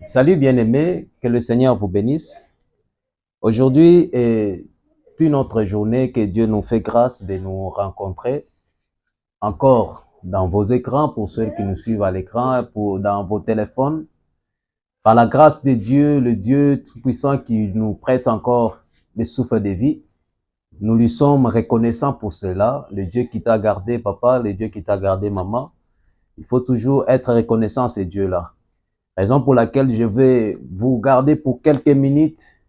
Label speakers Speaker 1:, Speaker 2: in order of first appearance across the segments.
Speaker 1: Salut bien-aimés, que le Seigneur vous bénisse. Aujourd'hui est une autre journée que Dieu nous fait grâce de nous rencontrer encore dans vos écrans, pour ceux qui nous suivent à l'écran, dans vos téléphones. Par la grâce de Dieu, le Dieu Tout-Puissant qui nous prête encore le souffle de vie, nous lui sommes reconnaissants pour cela. Le Dieu qui t'a gardé, papa, le Dieu qui t'a gardé, maman. Il faut toujours être reconnaissant à ces dieux-là. Raison pour laquelle je vais vous garder pour quelques minutes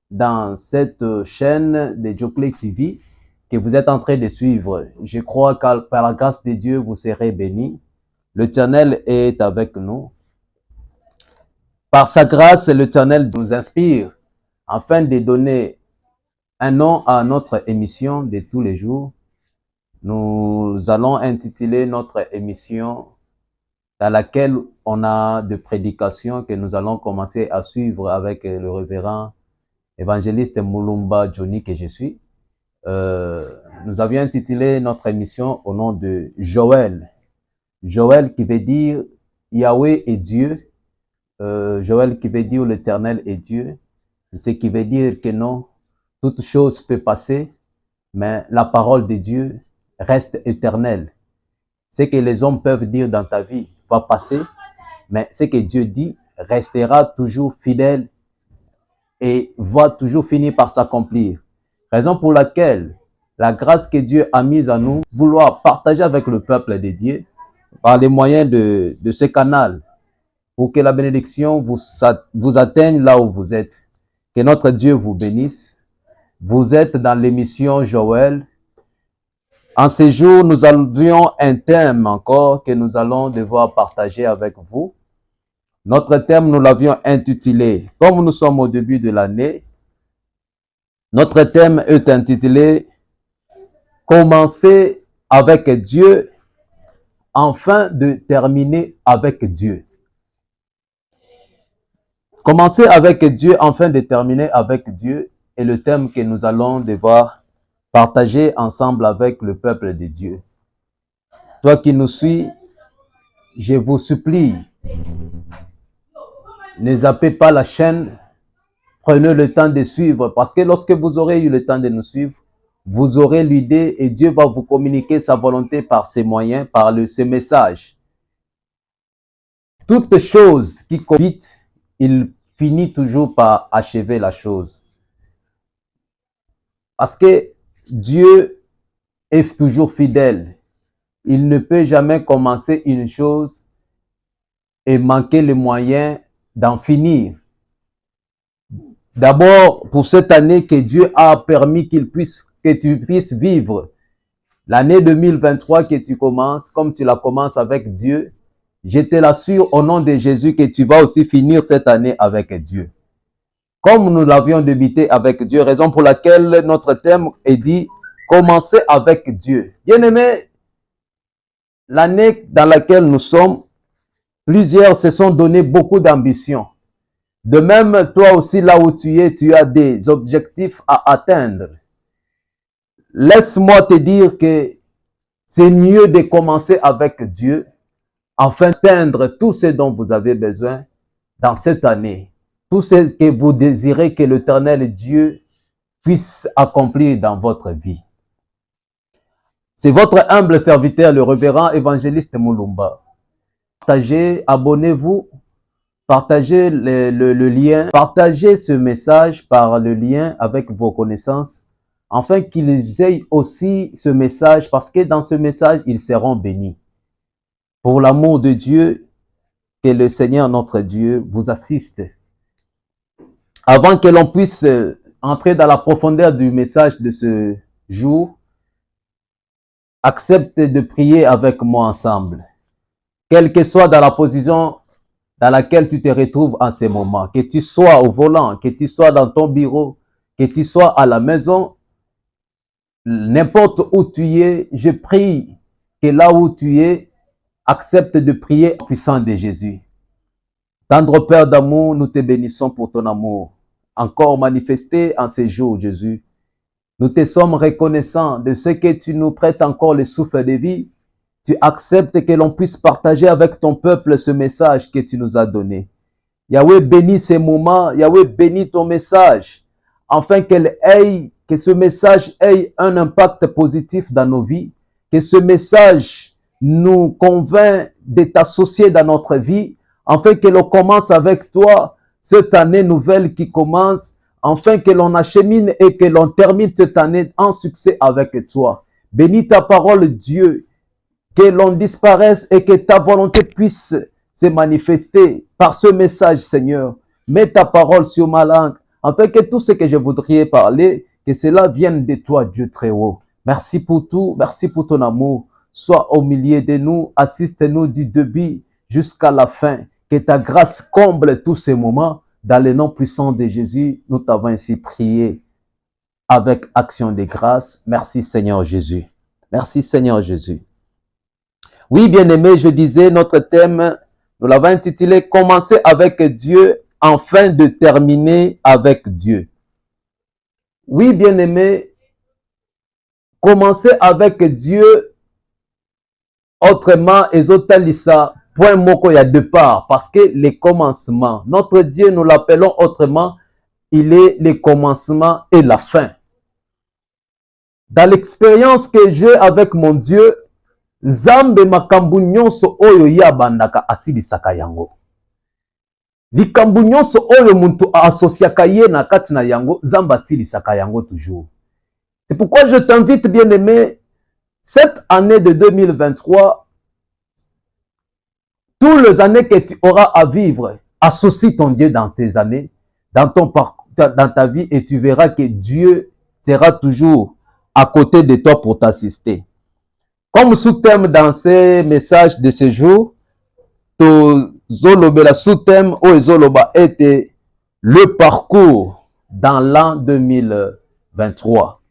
Speaker 1: dans cette chaîne de Joplay TV que vous êtes en train de suivre. Je crois que par la grâce de Dieu, vous serez bénis. L'Éternel est avec nous. Par sa grâce, l'Éternel nous inspire afin de donner un nom à notre émission de tous les jours. Nous allons intituler notre émission dans laquelle on a de prédications que nous allons commencer à suivre avec le révérend évangéliste Mulumba Johnny que je suis. Nous avions intitulé notre émission au nom de Joël. Joël qui veut dire Yahweh est Dieu. Joël qui veut dire l'Éternel est Dieu. Ce qui veut dire que non, toute chose peut passer, mais la parole de Dieu reste éternelle. Ce que les hommes peuvent dire dans ta vie va passer, mais ce que Dieu dit restera toujours fidèle et va toujours finir par s'accomplir. Raison pour laquelle la grâce que Dieu a mise à nous, vouloir partager avec le peuple de Dieu par les moyens de ce canal pour que la bénédiction vous atteigne là où vous êtes. Que notre Dieu vous bénisse. Vous êtes dans l'émission Joël. En ces jours, nous avions un thème encore que nous allons devoir partager avec vous. Notre thème, nous l'avions intitulé, comme nous sommes au début de l'année, notre thème est intitulé « Commencer avec Dieu, afin de terminer avec Dieu ». Commencer avec Dieu, afin de terminer avec Dieu est le thème que nous allons devoir partager ensemble avec le peuple de Dieu. Toi qui nous suis, je vous supplie, ne zappez pas la chaîne, prenez le temps de suivre, parce que lorsque vous aurez eu le temps de nous suivre, vous aurez l'idée et Dieu va vous communiquer sa volonté par ces moyens, par ce message. Toute chose qui commit, il finit toujours par achever la chose. Parce que Dieu est toujours fidèle. Il ne peut jamais commencer une chose et manquer le moyen d'en finir. D'abord, pour cette année que Dieu a permis que tu puisses vivre, l'année 2023 que tu commences, comme tu la commences avec Dieu, je te l'assure au nom de Jésus que tu vas aussi finir cette année avec Dieu. Comme nous l'avions débuté avec Dieu, raison pour laquelle notre thème est dit « Commencer avec Dieu ». Bien-aimés, l'année dans laquelle nous sommes, plusieurs se sont donné beaucoup d'ambition. De même, toi aussi, là où tu es, tu as des objectifs à atteindre. Laisse-moi te dire que c'est mieux de commencer avec Dieu afin d'atteindre tout ce dont vous avez besoin dans cette année. Tout ce que vous désirez que l'Éternel Dieu puisse accomplir dans votre vie. C'est votre humble serviteur, le révérend évangéliste Mulumba. Partagez, abonnez-vous. Partagez le lien, partagez ce message par le lien avec vos connaissances, afin qu'ils aient aussi ce message, parce que dans ce message, ils seront bénis. Pour l'amour de Dieu, que le Seigneur notre Dieu vous assiste. Avant que l'on puisse entrer dans la profondeur du message de ce jour, accepte de prier avec moi ensemble. Quelle que soit dans la position dans laquelle tu te retrouves en ce moment, que tu sois au volant, que tu sois dans ton bureau, que tu sois à la maison, n'importe où tu es, je prie que là où tu es, accepte de prier au puissant de Jésus. Tendre Père d'amour, nous te bénissons pour ton amour, encore manifesté en ces jours, Jésus. Nous te sommes reconnaissants de ce que tu nous prêtes encore le souffle de vie. Tu acceptes que l'on puisse partager avec ton peuple ce message que tu nous as donné. Yahweh bénit ces moments. Yahweh bénit ton message. Afin que ce message ait un impact positif dans nos vies. Que ce message nous convainc de t'associer dans notre vie. Afin que l'on commence avec toi cette année nouvelle qui commence. Afin que l'on achemine et que l'on termine cette année en succès avec toi. Bénis ta parole, Dieu. Que l'on disparaisse et que ta volonté puisse se manifester par ce message, Seigneur. Mets ta parole sur ma langue, afin que tout ce que je voudrais parler, que cela vienne de toi, Dieu très haut. Merci pour tout, merci pour ton amour. Sois au milieu de nous, assiste-nous du début jusqu'à la fin. Que ta grâce comble tous ces moments. Dans le nom puissant de Jésus, nous t'avons ainsi prié avec action de grâce. Merci Seigneur Jésus. Merci Seigneur Jésus. Oui, bien-aimé, je disais, notre thème, nous l'avons intitulé « Commencer avec Dieu afin de terminer avec Dieu ». Oui, bien-aimé, commencer avec Dieu, autrement, ezotalisa, point moko ya départ, parce que les commencements, notre Dieu, nous l'appelons autrement, il est le commencement et la fin. Dans l'expérience que j'ai avec mon Dieu, Nzambe makambu nyonso oyo ya bandaka asilisaka yango. Likambu nyonso oyo muntu asosiaka ye na kati na yango, Nzambe asilisaka yango toujours. C'est pourquoi je t'invite, bien-aimé, cette année de 2023, toutes les années que tu auras à vivre, associe ton Dieu dans tes années, dans ta vie, et tu verras que Dieu sera toujours à côté de toi pour t'assister. Comme sous-thème dans ces messages de ce jour, la sous-thème ou Zoloba était le parcours dans l'an 2023.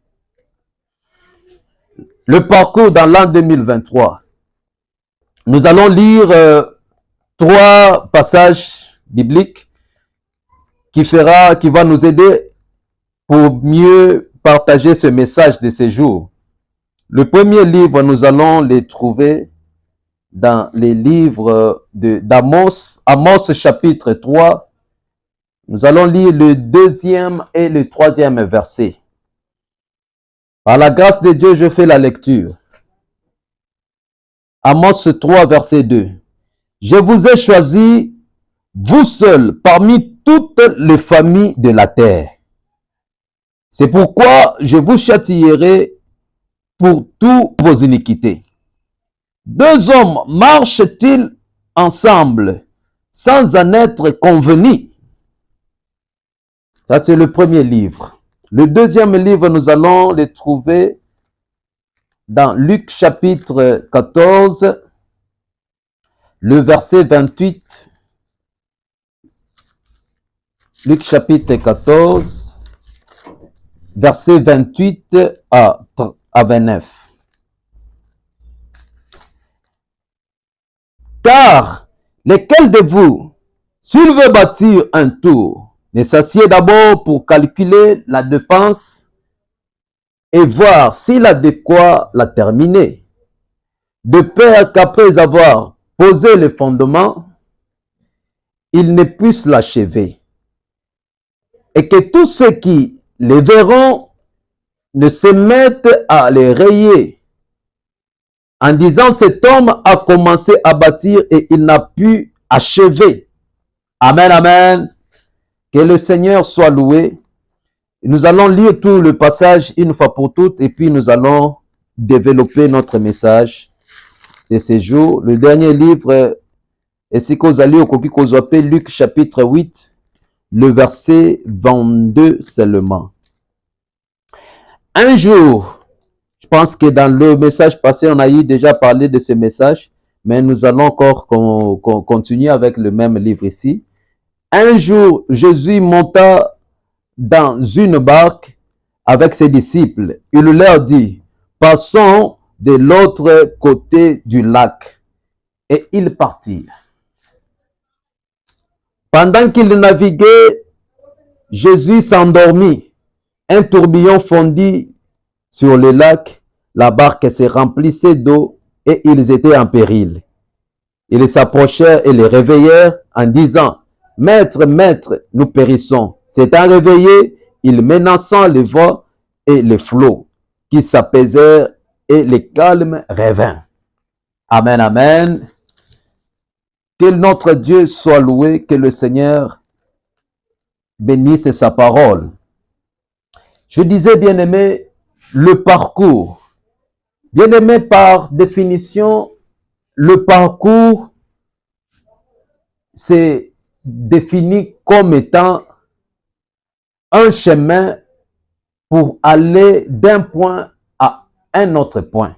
Speaker 1: Le parcours dans l'an 2023. Nous allons lire 3 passages bibliques qui va nous aider pour mieux partager ce message de ce jour. Le premier livre, nous allons les trouver dans les livres d'Amos, Amos chapitre 3. Nous allons lire le 2e et le 3e verset. Par la grâce de Dieu, je fais la lecture. Amos 3, verset 2. Je vous ai choisi, vous seuls, parmi toutes les familles de la terre. C'est pourquoi je vous châtierai pour toutes vos iniquités. 2 hommes marchent-ils ensemble sans en être convenus? Ça, c'est le premier livre. Le 2e livre, nous allons le trouver dans Luc chapitre 14, le verset 28. Luc chapitre 14, verset 28 à 29. Car lesquels de vous, s'il veut bâtir un tour, ne s'assied d'abord pour calculer la dépense et voir s'il a de quoi la terminer, de peur qu'après avoir posé le fondement, il ne puisse l'achever, et que tous ceux qui les verront ne se mettent à les rayer, en disant cet homme a commencé à bâtir et il n'a pu achever. Amen, amen. Que le Seigneur soit loué. Nous allons lire tout le passage une fois pour toutes et puis nous allons développer notre message de ce jour. Le dernier livre est ce qu'on a lu au Luc chapitre 8, le verset 22 seulement. Un jour, je pense que dans le message passé, on a eu déjà parlé de ce message, mais nous allons encore continuer avec le même livre ici. Un jour, Jésus monta dans une barque avec ses disciples. Il leur dit, passons de l'autre côté du lac. Et ils partirent. Pendant qu'ils naviguaient, Jésus s'endormit. Un tourbillon fondit sur le lac. La barque se remplissait d'eau et ils étaient en péril. Ils s'approchèrent et les réveillèrent en disant, Maître, maître, nous périssons. S'étant réveillé, il menaçant les vents et les flots qui s'apaisèrent et le calme revint. Amen, amen. Que notre Dieu soit loué, que le Seigneur bénisse sa parole. Je disais, bien-aimé, le parcours. Bien-aimé, par définition, le parcours, c'est défini comme étant un chemin pour aller d'un point à un autre point.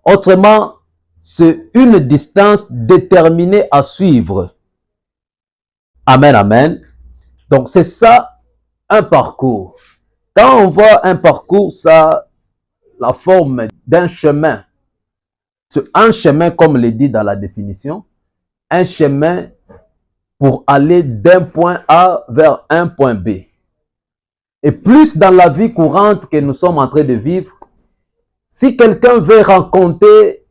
Speaker 1: Autrement, c'est une distance déterminée à suivre. Amen, amen. Donc, c'est ça, un parcours. Quand on voit un parcours, ça a la forme d'un chemin. C'est un chemin, comme le dit dans la définition, un chemin pour aller d'un point A vers un point B. Et plus dans la vie courante que nous sommes en train de vivre, si quelqu'un veut raconter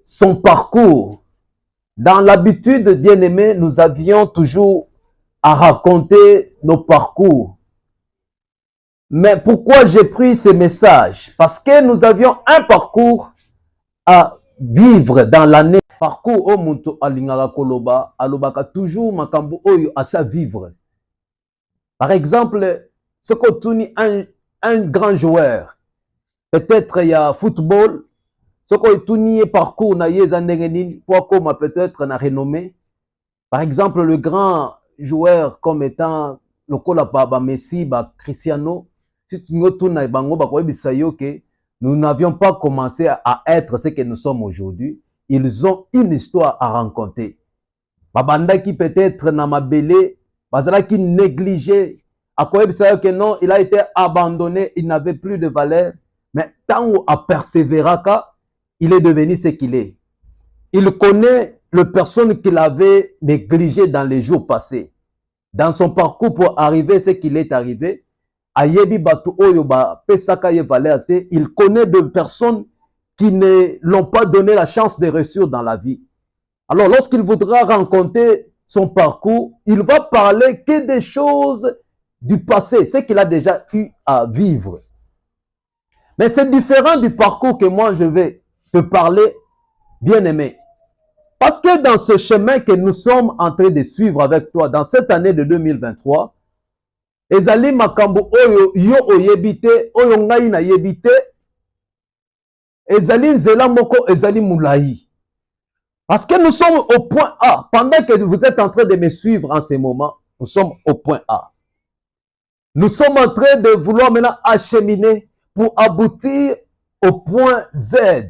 Speaker 1: son parcours, dans l'habitude, bien-aimé, nous avions toujours à raconter nos parcours. Mais pourquoi j'ai pris ce message? Parce que nous avions un parcours à vivre dans l'année. Parcours au muntu alingaka koloba, alobaka toujours makambo oyo à sa vivre. Par exemple, ce qu'on tourne un grand joueur, peut-être il y a football, ce qu'on tourne parcours na yezandengenin pour comme peut-être na renommé. Par exemple, le grand joueur comme étant le Kolaba Messi, Cristiano, si tu nous tournes bango nous n'avions pas commencé à être ce que nous sommes aujourd'hui. Ils ont une histoire à raconter. Babanda qui peut-être na mabele, bazala qui négligé, à quoi que non, il a été abandonné, il n'avait plus de valeur, mais tant à persévérer, il est devenu ce qu'il est. Il connaît les personnes qu'il avait négligées dans les jours passés. Dans son parcours pour arriver à ce qu'il est arrivé, il connaît de personnes qui ne l'ont pas donné la chance de réussir dans la vie. Alors, lorsqu'il voudra raconter son parcours, il va parler que des choses du passé, ce qu'il a déjà eu à vivre. Mais c'est différent du parcours que moi je vais te parler, bien-aimé. Parce que dans ce chemin que nous sommes en train de suivre avec toi, dans cette année de 2023, ezali makambo oyo yo oyebite, oyo ngai na yebite, ezali nzela moko ezali moulayi. Parce que nous sommes au point A. Pendant que vous êtes en train de me suivre en ce moment, nous sommes au point A. Nous sommes en train de vouloir maintenant acheminer pour aboutir au point Z.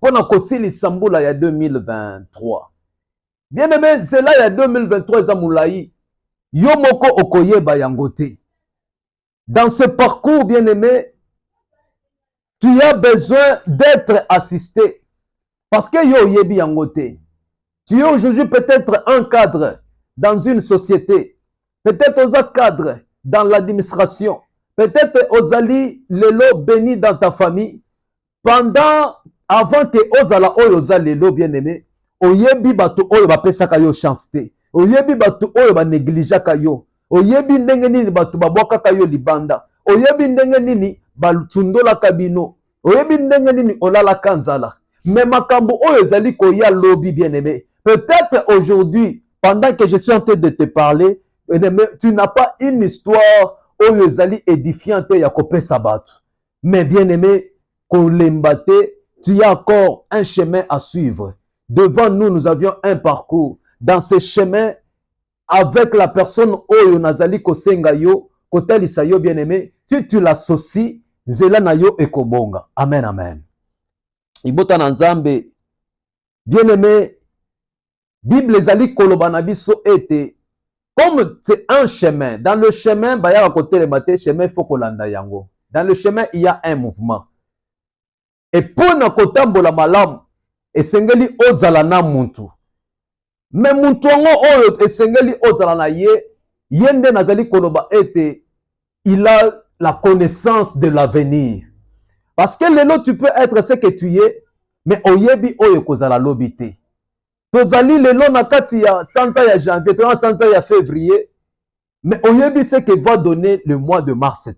Speaker 1: Pour Kosili Samboula, il y a 2023. Bien aimé, c'est là, il y a 2023, Zamoulaï. Yomoko Okoye Bayangote. Dans ce parcours, bien aimé, tu as besoin d'être assisté. Parce que yo yebi yangote. Tu es aujourd'hui peut-être un cadre dans une société. Peut-être aux cadres dans l'administration. Peut-être aux ali lelo béni dans ta famille. Pendant, avant que ozala oyo lelo bien aimé, oyebi bato oyo bapesaka yo chance te. Oyebi bato oyo ba négligaka yo. Oyebi ndenge nini bato babwakaka yo libanda. Oyebi ndenge nini batundola kabino. Oyebi ndenge nini olala kanzala. Mais makambo oyo ezali koya lobi bien aimé. Peut-être aujourd'hui, pendant que je suis en train de te parler, tu n'as pas une histoire oyo ezali édifiante ya kopesa bato. Mais bien aimé, tu as encore un chemin à suivre. Devant nous, nous avions un parcours. Dans ce chemin, avec la personne oyo nazali kosenga yo, kotalisa yo bien aimé, si tu l'associes, zela na yo ekobonga. Amen, amen. Ibota na Nzambe, bien aimé, Bible ezali koloba na biso ete, comme c'est un chemin, dans le chemin, baya côté le matin, chemin faut kolanda yango. Dans le chemin, il y a un mouvement. Et pour na kotambola malamu, esengeli ozala na muntu. Mais muntu ngo oyo esengeli ozala na ye, yende nazali koloba ete, il a la connaissance de l'avenir. Parce que lelo tu peux être ce que tu es, mais oyebi oyo kozala lobité. tozali lelo na kati ya sanza ya janvier, tozali sanza ya février, mais oyebi ce que va donner le mois de mars.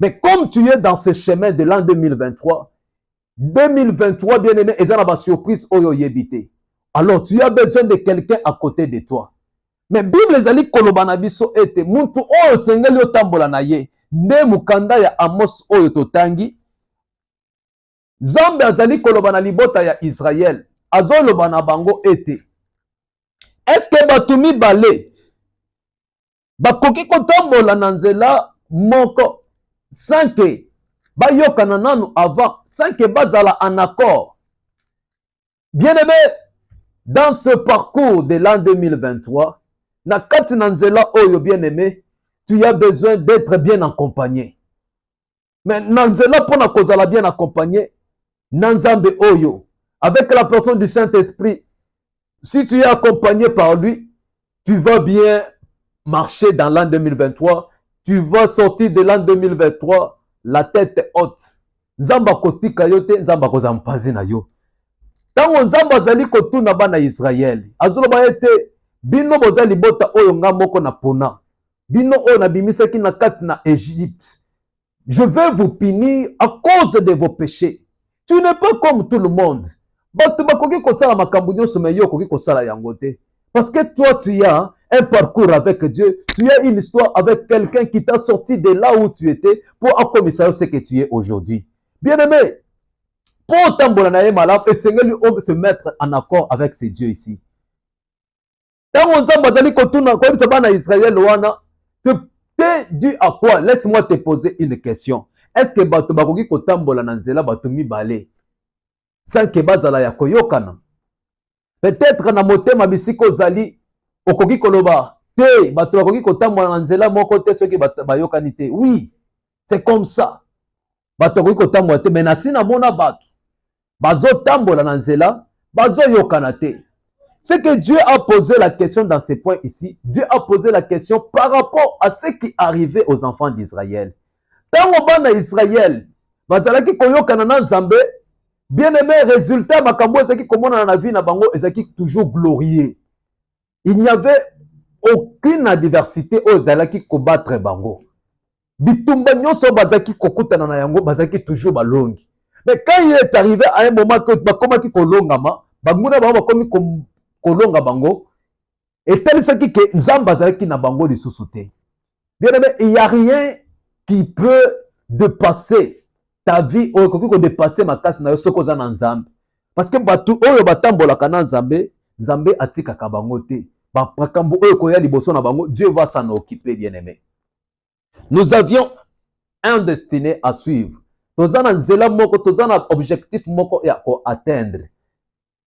Speaker 1: Mais comme tu es dans ce chemin de l'an 2023, 2023, bien aimé, et ça n'a surprise oyo yebite. Alors tu as besoin de quelqu'un à côté de toi. Mais Bible ezali koloba na biso ete muntu oyo sengeli otambola na ye nde mukanda ya Amos oyo totangi. Nzambe azali koloba na libota ya Israël, azoloba na bango ete est-ce que bato mibale bakoki kotambola na nzela moko sans que bayokana nanu avant, sans que bazala en accord? Bien aimé, dans ce parcours de l'an 2023, na kati na nzela oyo bien aimé, tu as besoin d'être bien accompagné. Mais na nzela pona kozala bien accompagné, na Nzambe oyo, avec la personne du Saint-Esprit, si tu es accompagné par lui, tu vas bien marcher dans l'an 2023, tu vas sortir de l'an 2023 la tête haute. Nzamba kotika yote, nzamba kozampazi na yo. Tango nzamba azali kotuna bana Israël, azoloba ete bino bozali bota oyo nga moko na pona. Bino oyo na bimisaki na kati na Égypte. Je vais vous punir à cause de vos péchés. Tu n'es pas comme tout le monde. Bato bakoki kosala makambo nyonso me yo koki kosala yango te. Parce que toi tu as un parcours avec Dieu, tu as une histoire avec quelqu'un qui t'a sorti de là où tu étais pour accomplir ce que tu es aujourd'hui. Bien-aimé, pour tambola na ye malam, esengeli se mettre en accord avec ce Dieu ici. Tango nzamba zali kotuna ko bisa bana Israël wana, c'était dû à quoi? Laisse-moi te poser une question. Est-ce que bato bakoki kotambola na nzela bato mibale sans que bazala ya koyokana? Peut-être na motema bisiko zali okoki koloba te bato bakoki kotambola na nzela moko te soki bayokani te. Oui, c'est comme ça. Bato bakoki kotambola te, mais na sina mona bato bazo tambola na nzela bazo yokana te. C'est que Dieu a posé la question dans ce point ici. Dieu a posé la question par rapport à ce qui arrivait aux enfants d'Israël. Tango bana Israël bazalaki koyokana na Nzambe, bien aimé, résultat makambo ezaki komona na vie na bango ezaki toujours glorieux. Il n'y avait aucune adversité aux ezalaki kobattre bango. Bitumba nyonso bazaki kokutana na yango bazaki toujours balongi. Mais quand il est arrivé à un moment que bakomaki kolongama, banguna bango bakomi kolonga bango, et tel ce qui que Nzamba azalaki na bango lisusu te. Bien aimé, il n'y a rien qui peut dépasser ta vie, ou qui peut dépasser ma casse na yo soko za na Nzambe. Parce que batu oyo batambola kana Nzambe, Nzambe atika ka bango te. Ba makambo oyo koya liboso na bango, Dieu va s'en occuper, bien aimé. Nous avions un destiné à suivre. Tozana nzela moko, tozana objectif moko ya ko atteindre.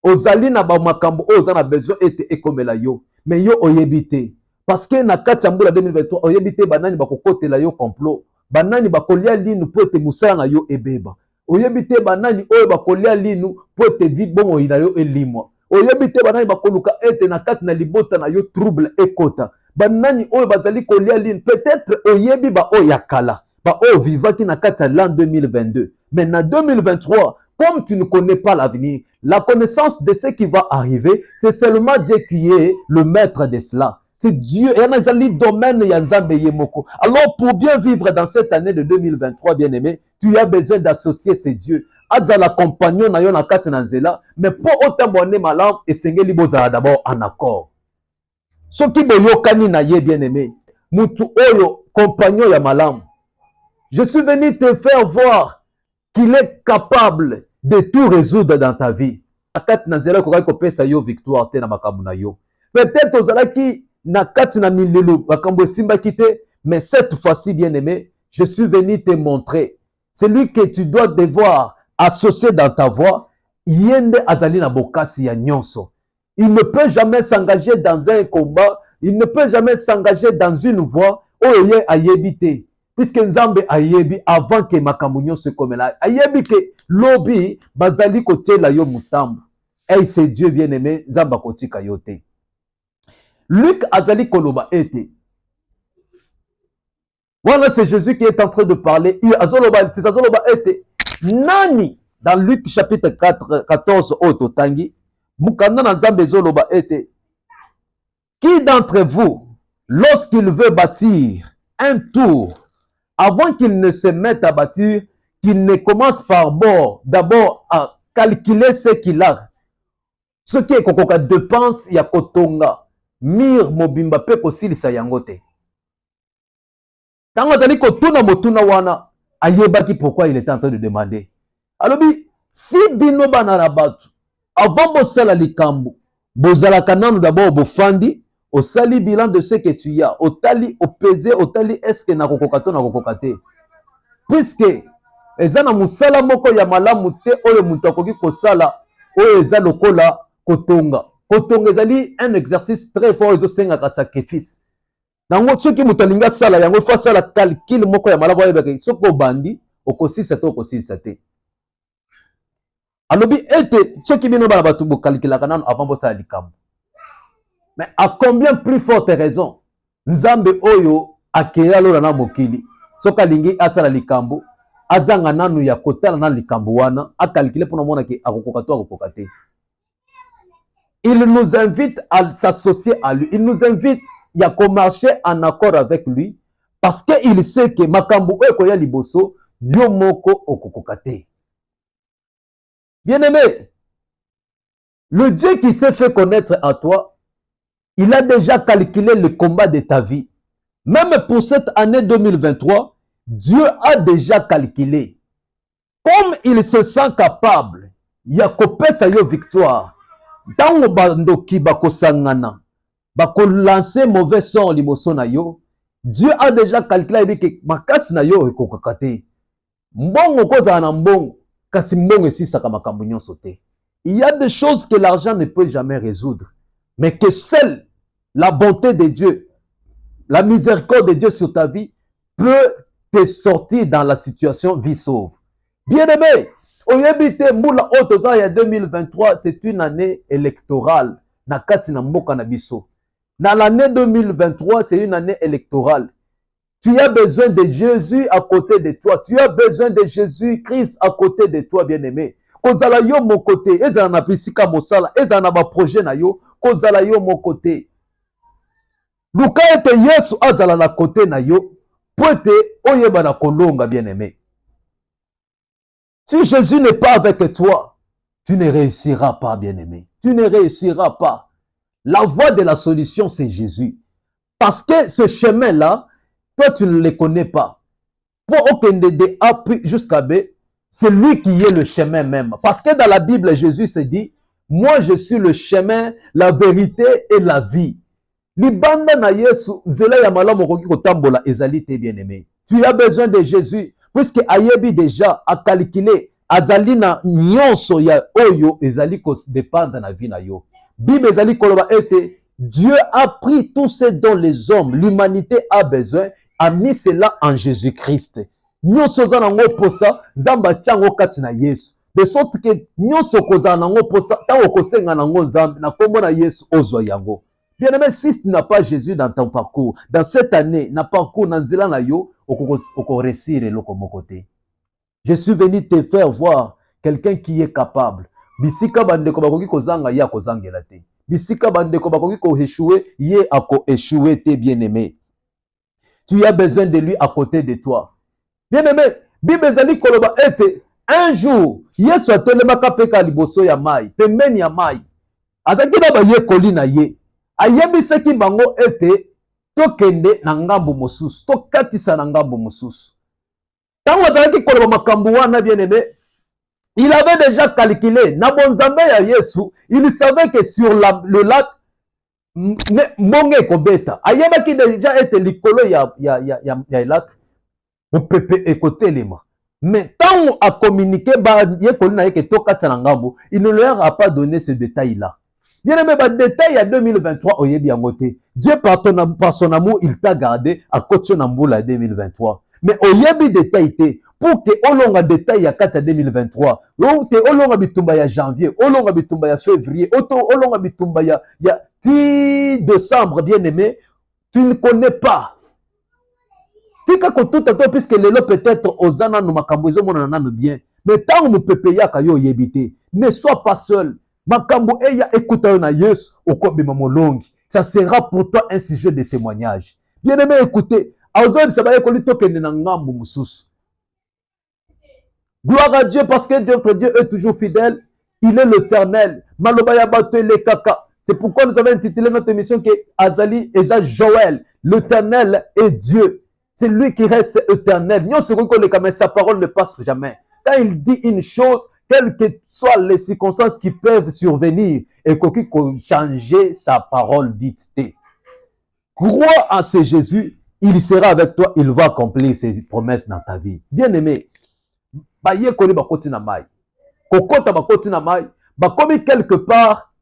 Speaker 1: Ozali na ba makambo oyo ozana besoin ete ekomela yo, mais yo oyebite. Parce que na kati ya mbula 2023 oyebite banani bakokotela yo complot, banani bakolia linu po ete musala na yo ebeba. Oyebite banani oyo bakolia linu po ete bongo na yo elimwa. Oyebite banani bakoluka ete na kati na libota na yo trouble ekota. Banani oyo bazali kolia linu, peut-être oyebi ba oyo yakala, ba oyo vivaki na kati ya l'an 2022. Mais na 2023, comme tu ne connais pas l'avenir, la connaissance de ce qui va arriver, c'est seulement Dieu qui est le maître de cela. C'est Dieu. Et dans le domaine Yanzambe Yemoko. Alors, pour bien vivre dans cette année de 2023, bien-aimé, tu as besoin d'associer ces dieux. Azala compagnon na yo na kati na nzela, mais pour autant bonne malam et sengeli bozala d'abord en accord. Ce qui boyokani na ye, bien-aimé, mutu oyo compagnon ya malam. Je suis venu te faire voir qu'il est capable de tout résoudre dans ta vie. Victoire peut-être ozalaki na kati na milelo makambo simbaki te, mais cette fois-ci, bien aimé, je suis venu te montrer celui que tu dois devoir associer dans ta voie. Yende azali na bokasi ya nyonso. Il ne peut jamais s'engager dans un combat, il ne peut jamais s'engager dans une voie oye ayebite. Puisque Nzambe ayebi avant que makambo se komela, ayebi que lobi bazali kote la yo mutambo. Et c'est Dieu bien-aimé, Nzamba kotika yote. Luc azali koloba ete. Voilà, c'est Jésus qui est en train de parler. C'est azoloba ete. Nani, dans Luc chapitre 14, Ototangi, Mukanda na Nzambe ezoloba ete. Qui d'entre vous, lorsqu'il veut bâtir un tour, avant qu'il ne se mette à bâtir, qu'il ne commence par d'abord à calculer ce qu'il a. Ce qui est kokoka dépense ya kotonga mir mobimba pe kosilisa yango te. Tango azali kotuna motuna wana ayebaki pourquoi il était en train de demander. Alobi si bino bana na batu avant bosala likambo bozalaka nanu d'abord bofandi osali bilan de ce que tu as otali opesé otali est-ce que na kokoka to na kokoka te. Puisque eza na musala moko ya malamu te oyo mutu akoki kosala oyo eza lokola kotonga. Kotonga ezali un exercice très fort ezosengaka sacrifice. Nango soki mutu alinga sala yango fa sala calcul moko ya malamu oyebaka soki obandi okosisa te okosisa te. Alobi ete soki bino bana batu bokalkulaka nanu avant bosala likambo. Mais à combien plus forte raison Nzambe oyo akeya lola na mokili soki alingi asala likambo azanga nanu ya kotala na likambo wana akalkule mpona mona ke akokoka to akokoka te. Il nous invite à s'associer à lui. Il nous invite à marcher en accord avec lui parce qu'il sait que makambo ekoya liboso yo moko okokoka te. Bien-aimé, le Dieu qui s'est fait connaître à toi, il a déjà calculé le combat de ta vie. Même pour cette année 2023, Dieu a déjà calculé. Comme il se sent capable, il y a kopesa yo victoire. Dans bandoki bakosangana, bako lancer mauvais sort liboso na yo, Dieu a déjà calculé que makasi na yo ekokaka te. Mbongo kozala na mbongo, kasi mbongo esisaka makambo nyonso te. Il y a des choses que l'argent ne peut jamais résoudre, mais que seule la bonté de Dieu, la miséricorde de Dieu sur ta vie peut te sortir dans la situation vie sauve. Bien-aimé, oyebite mbula otoza ya 2023, c'est une année électorale. Na kati na mboka na biso. Dans l'année 2023, c'est une année électorale. Tu as besoin de Jésus à côté de toi. Tu as besoin de Jésus-Christ à côté de toi, bien-aimé. Kozala yo mon côté. Ezala na bisika mosala. Ezala na ba projet na yo. Kozala yo mon côté. Luka ete Yesu azala na côté na yo. Poete oyeba na kolonga, bien-aimé. Si Jésus n'est pas avec toi, tu ne réussiras pas, bien-aimé. Tu ne réussiras pas. La voie de la solution, c'est Jésus. Parce que ce chemin-là, toi, tu ne le connais pas. Pour aucun de A jusqu'à B, c'est lui qui est le chemin même. Parce que dans la Bible, Jésus se dit, moi, je suis le chemin, la vérité et la vie. Libanda na Yesu, zela ya malamu koki kotambola ezali te, bien-aimé. Tu as besoin de Jésus. Puisque ayebi déjà a calculé azali na nyonso ya oyo ezali ko dépendre na vie na yo. Bible ezali koloba ete Dieu a pris tout ce dont les hommes, l'humanité a besoin, a mis cela en Jésus-Christ. Nyonso za nango posa zamba tiango kati na Yesu. De sorte que nyonso koza nango posa tango kosenga nango nzambe na kombo na Yesu ozwa yango. Bien-aimé, si tu n'as pas Jésus dans ton parcours, dans cette année, na parcours na nzela na yo, je suis venu te faire voir quelqu'un qui est capable. Bisika bandeko bakoki kozanga ya kozangela te. Bisika bandeko bakoki ko échouer ye ako échouer te, bien-aimé. Tu as besoin de lui à côté de toi. Bien-aimé, Bible ezali koloba ete un jour Yesu atelemaka peka liboso ya mai, pembeni ya mai. Azaki na ba ye kolina ye. Ayebisaki bango ete tokende na ngambo mosusu, tokatisa na ngambo mosusu. Tango azalaki koloba makambo wana, bien-aimé, il avait déjà calculé na bonzambe ya Yesu, il savait que sur le lac mbonge ekobeta. Ayebaki déjà ete likolo ya lac mopepe ekotelema. Mais tango a communiqué ba ye kolina ye ke tokatisa na ngambo, il ne leur a pas donné ce détail-là. Bien-aimé, le détail à 2023, Dieu par son amour, il t'a gardé à côté de 2023. Mais oyebi détail pour que olonga détail à 4 2023, olonga bitumba ya janvier, olonga bitumba ya février, olonga bitumba ya 10 décembre, bien-aimé, tu ne connais pas. Tika ko tout à toi, puisque lelo peut-être ozana no makambo ezo mona nanu bien. Mais tant que pepe yaka yo yebite, ne sois pas seul. Makambo eya écoute na Yesu okobima molongi. Ça sera pour toi un sujet de témoignage. Bien-aimé, écoutez, azoli sabaye kolito kende na ngambu mususu. Gloire à Dieu parce que notre Dieu est toujours fidèle. Il est l'Éternel. Maloba ya bato le kaka. C'est pourquoi nous avons intitulé notre émission que Azali Eza Joël. L'Éternel est Dieu. C'est lui qui reste éternel. Mais sa parole ne passe jamais. Quand il dit une chose, quelles que soient les circonstances qui peuvent survenir, et qu'il faut changer sa parole dite. Crois en ce Jésus, il sera avec toi, il va accomplir ses promesses dans ta vie. Bien-aimé, baye koni bakoti na mai. Kokota bakoti na mai, bakomi quelque part.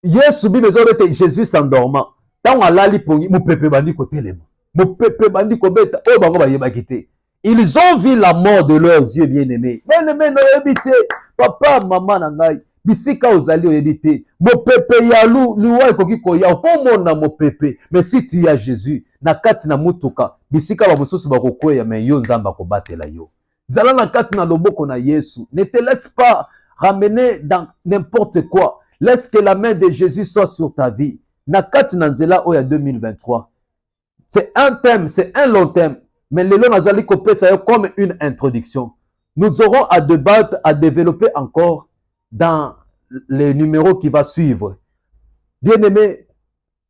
Speaker 1: Yesu bi bezobete Jésus s'endormant. Tant alali pongi mupepe bandi kotelema. Mupepe bandi kobeta o bango bayebaki te. Ils ont vu la mort de leurs yeux bien-aimés. Bien-aimé no yebite, papa maman na ngai, bisika ozali oyebite. Mupepe ya luwa ekoki koya komona mupepe. Mais si tu as Jésus, na kati na mutuka, bisika ba mususu bakokweya mais yo nzamba kobatela yo. Zala na kati na loboko na Yesu. Ne te laisse pas ramener dans n'importe quoi. Laisse que la main de Jésus soit sur ta vie. Nakati Nanzela Oya 2023. C'est un thème, c'est un long thème. Mais le long Nazali Kopé, ça est comme une introduction. Nous aurons à débattre, à développer encore dans les numéros qui vont suivre. Bien aimé,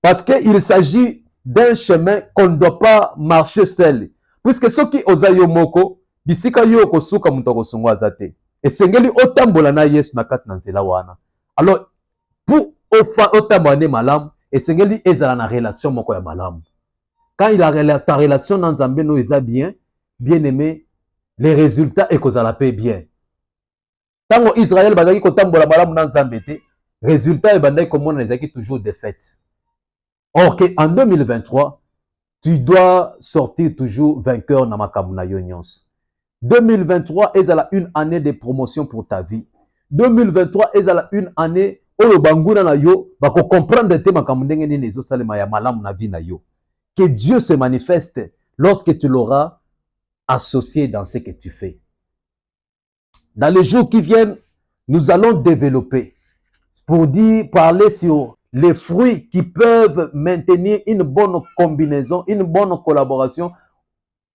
Speaker 1: parce qu'il s'agit d'un chemin qu'on ne doit pas marcher seul. Puisque ceux qui osayo moko, bisika yo kosuka mutoko sungwa zate. Et sengeli otambola na Yesu nakati Nanzela wana. Alors, pour otambola malam, et sengeli ezala na relation moko ya malam. Quand il a ta relation dans Nzambe no eza bien, bien aimé, les résultats et kozala paix bien. Tango Israël bazaki kotambola malam dans Nzambe te, résultat et bandai komona ezaki toujours défaite. Or que en 2023, tu dois sortir toujours vainqueur na makambo na yo nyonso. 2023 ezala une année de promotion pour ta vie. 2023 ezala une année oyo banguna na yo bako comprendre te makambo ndenge nini ezosalema ya malamu na vie na yo. Que Dieu se manifeste lorsque tu l'auras associé dans ce que tu fais. Dans les jours qui viennent, nous allons développer pour parler sur les fruits qui peuvent maintenir une bonne combinaison, une bonne collaboration,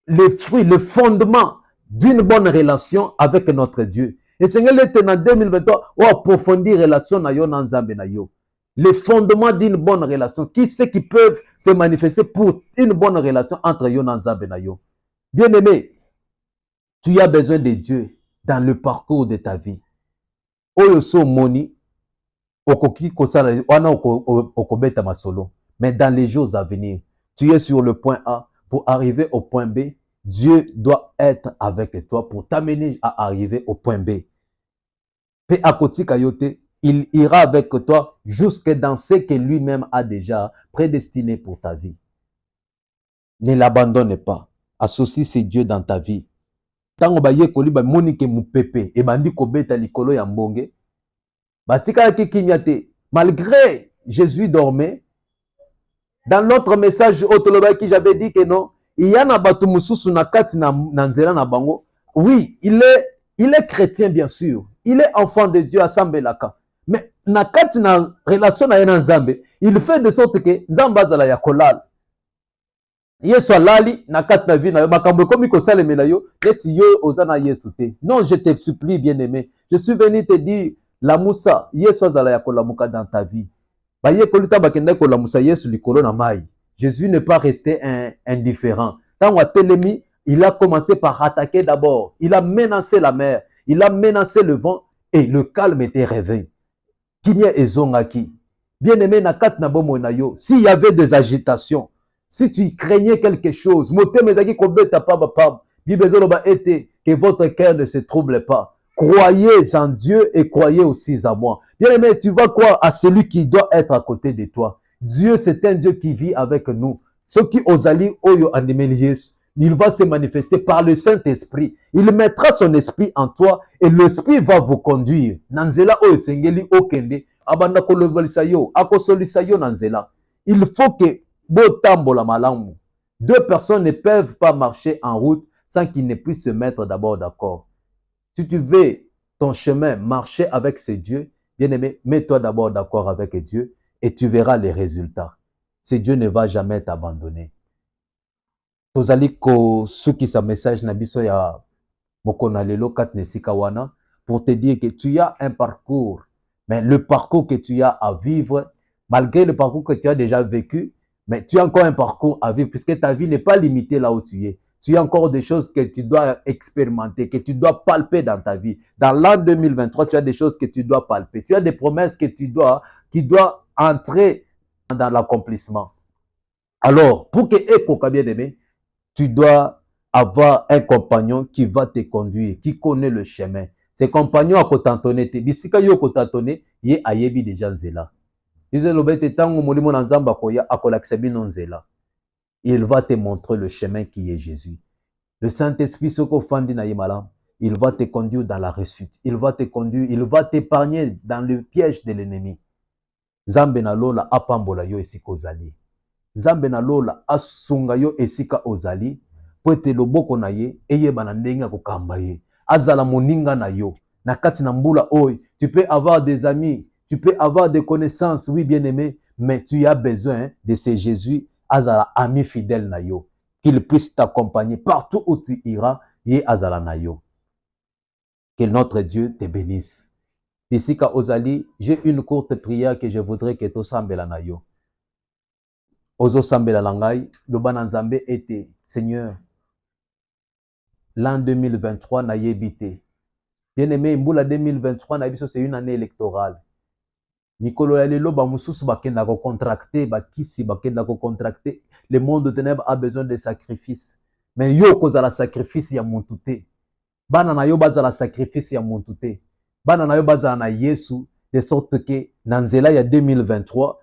Speaker 1: les fruits, le fondement d'une bonne relation avec notre Dieu. Et Seigneur, en 2023, on approfondir la relation na yo na Nzambe na yo. Les fondements d'une bonne relation. Qui c'est qui peuvent se manifester pour une bonne relation entre yo na Nzambe na yo? Bien-aimé, tu as besoin de Dieu dans le parcours de ta vie. Oyo so moni, okoki kosala, wana okobeta masolo. Mais dans les jours à venir, tu es sur le point A. Pour arriver au point B, Dieu doit être avec toi pour t'amener à arriver au point B. Pe akoti kayote, il ira avec toi jusque dans ce que lui-même a déjà prédestiné pour ta vie. Ne l'abandonne pas. Associe ces dieux dans ta vie. Tango ba yekoli ba monike mupepe e bandi kobeta likolo ya mbonge. Batika ki kinyate. Malgré Jésus dormait. Dans l'autre message otoloba qui j'avais dit que non, il y a na batu mususu na kati na nzela na bango. Oui, il est chrétien bien sûr. Il est enfant de Dieu à Sambelaka. Mais na kati na relation na yena Nzambe, il fait de sorte que Nzamba zala ya kolal. Yesu alali na kati na vie na yo makambo komi ko salemela yo neti yo ozana Yesu te. Non, je te supplie bien-aimé. Je suis venu te dire la Moussa, Yesu azala ya kolamuka dans ta vie. Ba ye kolita bakenda kolamusa Yesu likolo na mai. Jésus n'est pas resté indifférent. Tant wa telemi, il a commencé par attaquer d'abord. Il a menacé la mer, il a menacé le vent et le calme était revenu. Kimia ezongaki. Bien-aimé na kat na bomo na yo, s'il y avait des agitations, si tu craignais quelque chose, que votre cœur ne se trouble pas. Croyez en Dieu et croyez aussi en moi. Bien aimé, tu vas croire à celui qui doit être à côté de toi. Dieu, c'est un Dieu qui vit avec nous. Ceux qui osali oyo andemeli, il va se manifester par le Saint-Esprit. Il mettra son esprit en toi et l'esprit va vous conduire. Nanzela oyo sengeli okende, abanda kolobolisa yo, akosolisa yo nanzela. Il faut que deux personnes ne peuvent pas marcher en route sans qu'ils ne puissent se mettre d'abord d'accord. Si tu veux ton chemin, marcher avec ce Dieu, bien-aimé, mets-toi d'abord d'accord avec Dieu et tu verras les résultats. Ce Dieu ne va jamais t'abandonner. Tozali ko suki sa message na biso ya mokona lelo kat nesika wana pour te dire que tu as un parcours, mais le parcours que tu as à vivre, malgré le parcours que tu as déjà vécu, mais tu as encore un parcours à vivre puisque ta vie n'est pas limitée là où tu es. Tu as encore des choses que tu dois expérimenter, que tu dois palper dans ta vie. Dans l'an 2023, tu as des choses que tu dois palper. Tu as des promesses que qui doivent entrer dans l'accomplissement. Alors, pour que Ekoka bien aimé, tu dois avoir un compagnon qui va te conduire, qui connaît le chemin. Ce compagnon a kotantonné te. Bisika yo kotantonné, ye ayebi déjà nzela. Izo lobete tango molimo na nzamba koya akolakisa bino nzela. Il va te montrer le chemin qui est Jésus. Le Saint-Esprit soko fandi na yemalam, il va te conduire dans la réussite. Il va te conduire, il va t'épargner dans le piège de l'ennemi. Zambe na lola apambola yo esika ozali. Zambe na lola asunga yo esika ozali. Po ete loboko na ye eyeba na ndenge ya kokamba ye. Azala moninga na yo. Na kati na mbula oy, tu peux avoir des amis, tu peux avoir des connaissances, oui bien aimé, mais tu as besoin de ce Jésus, azala ami fidèle na yo. Qu'il puisse t'accompagner partout où tu iras, ye azala na yo. Que notre Dieu te bénisse. Isika ozali, j'ai une courte prière que je voudrais que tu sambela na yo. Ozo sambela langai, lobana nzambe ete, Seigneur, l'an 2023 na yebité. Bien aimé, mbula 2023 na biso c'est une année électorale. Mikolo ya lelo ba mususu bakenda ko contracter, bakisi bakenda ko contracter. Le monde de ténèbres a besoin de sacrifices. Mais yo kozala sacrifice ya muntu te. Bana na yo bazala sacrifice ya muntu te. Bana na yo bazala na Yesu de sorte que na nzela ya 2023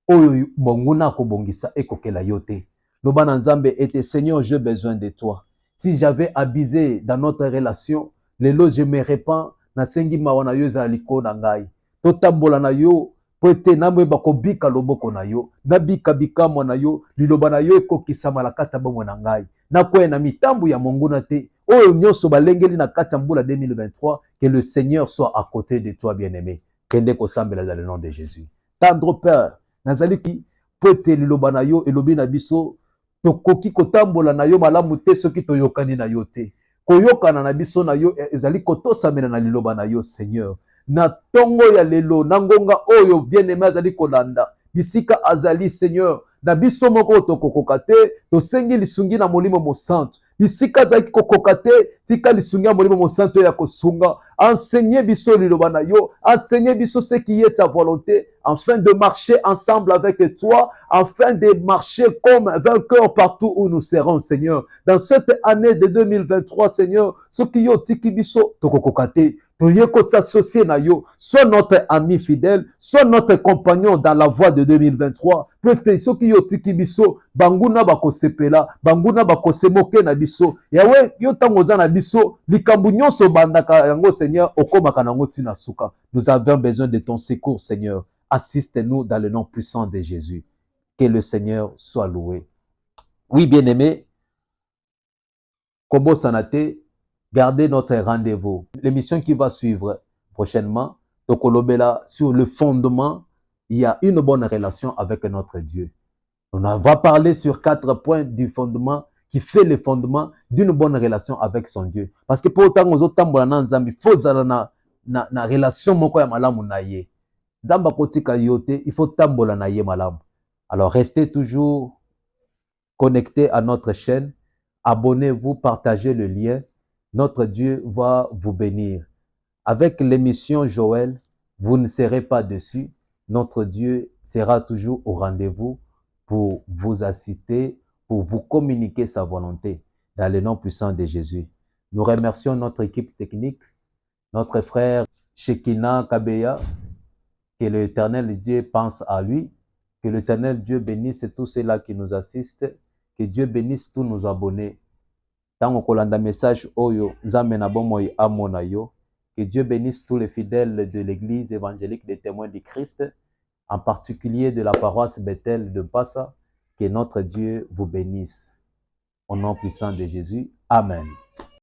Speaker 1: oyo monguna kobongisa ekokela yo te. Lobana nzambe ete Seigneur, j'ai besoin de toi. Si j'avais abusé dans notre relation, lelo je me repens na sengi mawa na yo ezala liko na ngai. Totambola na yo po ete namoyeba kobika loboko na yo, nabika bikamwa na yo, liloba na yo ekokisama na kati ya bomoi na ngai. Nakoya na mitambu ya monguna te. Oyo nyonso balengeli na kati ya mbula 2023, que le Seigneur soit à côté de toi bien-aimé. Kende kosambela dans le nom de Jésus. Tendre Père, nazali ki po ete liloba na yo elobi na biso tokoki kotambola na yo malamu te soki toyokani na yo te. Koyokana na biso na yo ezali kotosamela na liloba na yo Seigneur. Na tongo ya lelo na ngonga oyo bien-aimé azali kolanda bisika azali Seigneur na biso moko tokokoka te tosengi lisungi na molimo mosantu bisika azali kokoka te tika lisungi ya molimo mosantu ya kosunga enseigner biso liloba na yo enseigner biso ce qui est ta volonté afin de marcher ensemble avec toi afin de marcher comme vainqueurs partout où nous serons Seigneur dans cette année de 2023 Seigneur ce qui yo tiki biso tokokoka te toyeko s'associer na yo sois notre ami fidèle sois notre compagnon dans la voie de 2023 peut-être ceux qui yo tiki biso banguna bakosepela banguna bakosemoke na biso yawe yo tango za na biso likambu nyonso bandaka yango Seigneur okomaka nango tina suka nous avons besoin de ton secours Seigneur assiste-nous dans le nom puissant de Jésus que le Seigneur soit loué oui bien-aimé Kobo Sanate gardez notre rendez-vous. L'émission qui va suivre prochainement, Tokolobela, sur le fondement, il y a une bonne relation avec notre Dieu. On va parler sur 4 points du fondement qui fait le fondement d'une bonne relation avec son Dieu. Parce que pour autant, il faut na relation moko ya malamu na ye. Nzamba kotika yote, il faut tambola na ye malamu. Alors restez toujours connectés à notre chaîne. Abonnez-vous, partagez le lien. Notre Dieu va vous bénir. Avec l'émission Joël, vous ne serez pas dessus. Notre Dieu sera toujours au rendez-vous pour vous assister, pour vous communiquer sa volonté dans le nom puissant de Jésus. Nous remercions notre équipe technique, notre frère Shekina Kabeya, que l'Éternel Dieu pense à lui, que l'Éternel Dieu bénisse tous ceux-là qui nous assistent, que Dieu bénisse tous nos abonnés. Tango kolanda message oyo nzambe na bomoi amona yo que Dieu bénisse tous les fidèles de l'église évangélique des témoins du Christ en particulier de la paroisse Bethel de Passa que notre Dieu vous bénisse au nom puissant de Jésus amen.